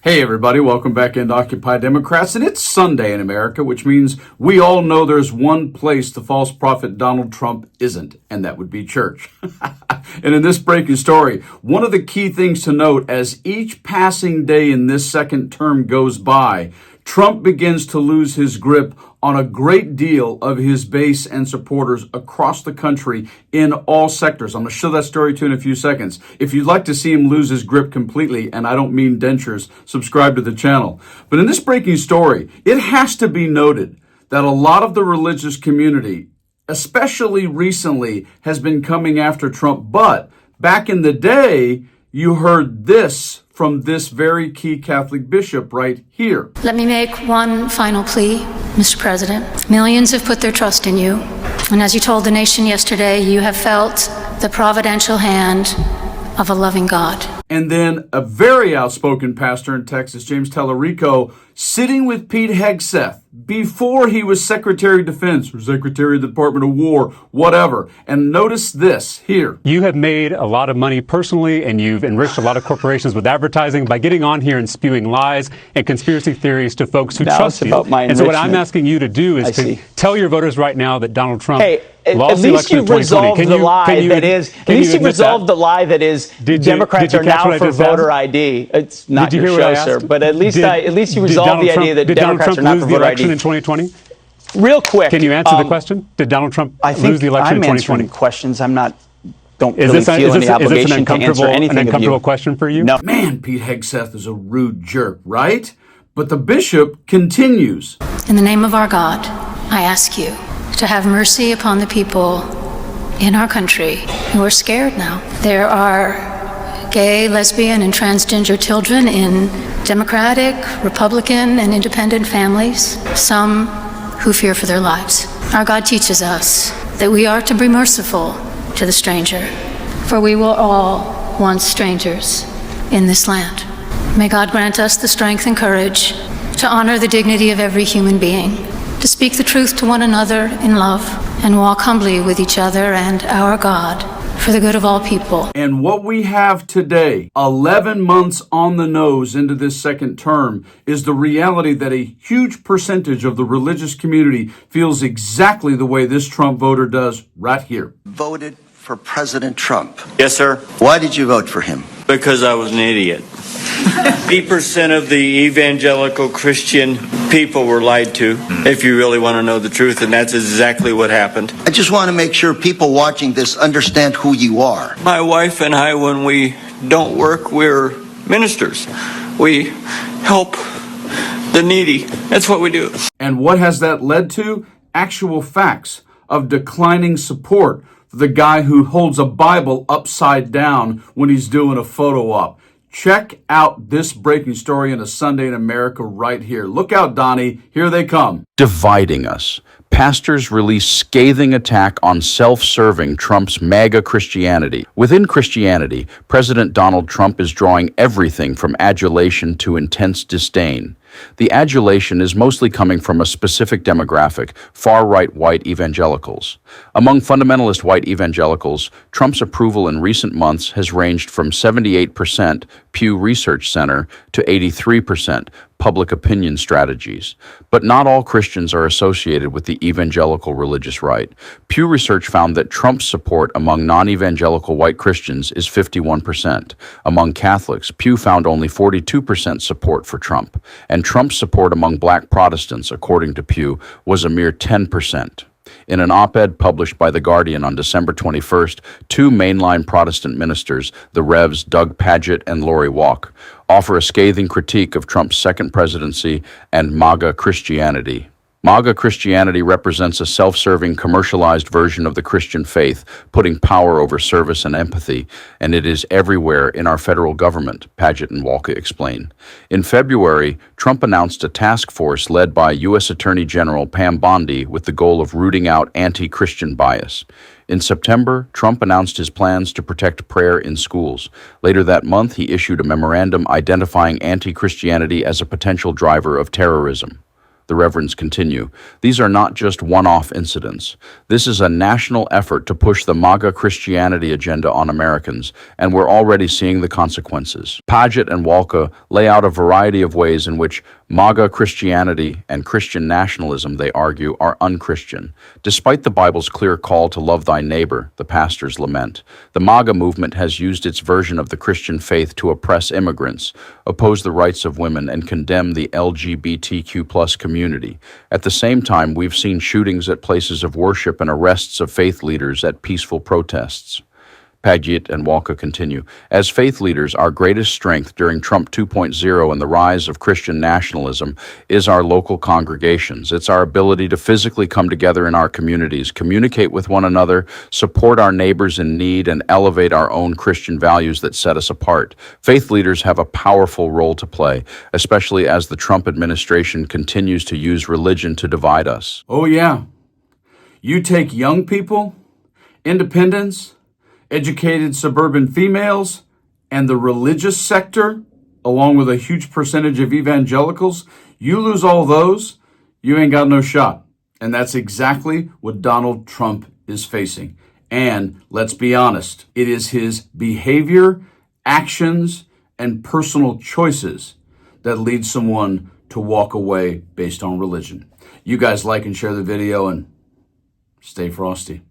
Hey everybody, welcome back into Occupy Democrats, and it's Sunday in America, which means we all know there's one place the false prophet Donald Trump isn't, and that would be church. And in this breaking story, one of the key things to note as each passing day in this second term goes by, Trump begins to lose his grip on a great deal of his base and supporters across the country in all sectors. I'm going to show that story to you in a few seconds. If you'd like to see him lose his grip completely, and I don't mean dentures, subscribe to the channel. But in this breaking story, it has to be noted that a lot of the religious community, especially recently, has been coming after Trump. But back in the day, you heard this from this very key Catholic bishop right here. Let me make one final plea, Mr. President. Millions have put their trust in you. And as you told the nation yesterday, you have felt the providential hand of a loving God. And then a very outspoken pastor in Texas, James Tallarico, sitting with Pete Hegseth before he was Secretary of Defense or Secretary of the Department of War, whatever. And notice this here. You have made a lot of money personally, and you've enriched a lot of corporations with advertising by getting on here and spewing lies and conspiracy theories to folks who trust you. And so what I'm asking you to do is to tell your voters right now that Donald Trump lost the election in 2020. At least you've resolved the lie that is Democrats are now for voter ID. It's not your show, sir, but at least you resolved the idea that Democrats are not for voter ID. In 2020? Real quick. Can you answer the question? Did Donald Trump lose the election in 2020? I'm answering questions. Don't really feel any obligation to answer anything an uncomfortable question for you? No. Man, Pete Hegseth is a rude jerk, right? But the bishop continues. In the name of our God, I ask you to have mercy upon the people in our country who are scared now. There are gay, lesbian, and transgender children in Democratic, Republican, and independent families, some who fear for their lives. Our God teaches us that we are to be merciful to the stranger, for we were all once strangers in this land. May God grant us the strength and courage to honor the dignity of every human being, to speak the truth to one another in love, and walk humbly with each other and our God for the good of all people. And what we have today, 11 months on the nose into this second term, is the reality that a huge percentage of the religious community feels exactly the way this Trump voter does right here. Voted for President Trump. Yes, sir. Why did you vote for him? Because I was an idiot. 80% of the evangelical Christian people were lied to, if you really want to know the truth, and that's exactly what happened. I just want to make sure people watching this understand who you are. My wife and I, when we don't work, we're ministers. We help the needy. That's what we do. And what has that led to? Actual facts of declining support for the guy who holds a Bible upside down when he's doing a photo op. Check out this breaking story in a Sunday in America right here. Look out, Donnie. Here they come. Dividing us. Pastors release scathing attack on self-serving Trump's MAGA Christianity. Within Christianity, President Donald Trump is drawing everything from adulation to intense disdain. The adulation is mostly coming from a specific demographic, far-right white evangelicals. Among fundamentalist white evangelicals, Trump's approval in recent months has ranged from 78% Pew Research Center to 83% Public Opinion Strategies. But not all Christians are associated with the evangelical religious right. Pew Research found that Trump's support among non-evangelical white Christians is 51%. Among Catholics, Pew found only 42% support for Trump, and Trump's support among black Protestants, according to Pew, was a mere 10%. In an op-ed published by The Guardian on December 21st, two mainline Protestant ministers, the Revs Doug Pagitt and Lori Walk, offer a scathing critique of Trump's second presidency and MAGA Christianity. MAGA Christianity represents a self-serving, commercialized version of the Christian faith, putting power over service and empathy, and it is everywhere in our federal government, Pagitt and Walker explain. In February, Trump announced a task force led by U.S. Attorney General Pam Bondi with the goal of rooting out anti-Christian bias. In September, Trump announced his plans to protect prayer in schools. Later that month, he issued a memorandum identifying anti-Christianity as a potential driver of terrorism. The reverends continue. These are not just one-off incidents. This is a national effort to push the MAGA Christianity agenda on Americans, and we're already seeing the consequences. Paget and Walker lay out a variety of ways in which MAGA Christianity and Christian nationalism, they argue, are unchristian. Despite the Bible's clear call to love thy neighbor, the pastors lament, the MAGA movement has used its version of the Christian faith to oppress immigrants, oppose the rights of women, and condemn the LGBTQ+ community. At the same time, we've seen shootings at places of worship and arrests of faith leaders at peaceful protests. Paget and Walker continue. As faith leaders, our greatest strength during Trump 2.0 and the rise of Christian nationalism is our local congregations. It's our ability to physically come together in our communities, communicate with one another, support our neighbors in need, and elevate our own Christian values that set us apart. Faith leaders have a powerful role to play, especially as the Trump administration continues to use religion to divide us. Oh, yeah. You take young people, independents, educated suburban females, and the religious sector, along with a huge percentage of evangelicals, you lose all those, you ain't got no shot. And that's exactly what Donald Trump is facing. And let's be honest, it is his behavior, actions, and personal choices that lead someone to walk away based on religion. You guys like and share the video and stay frosty.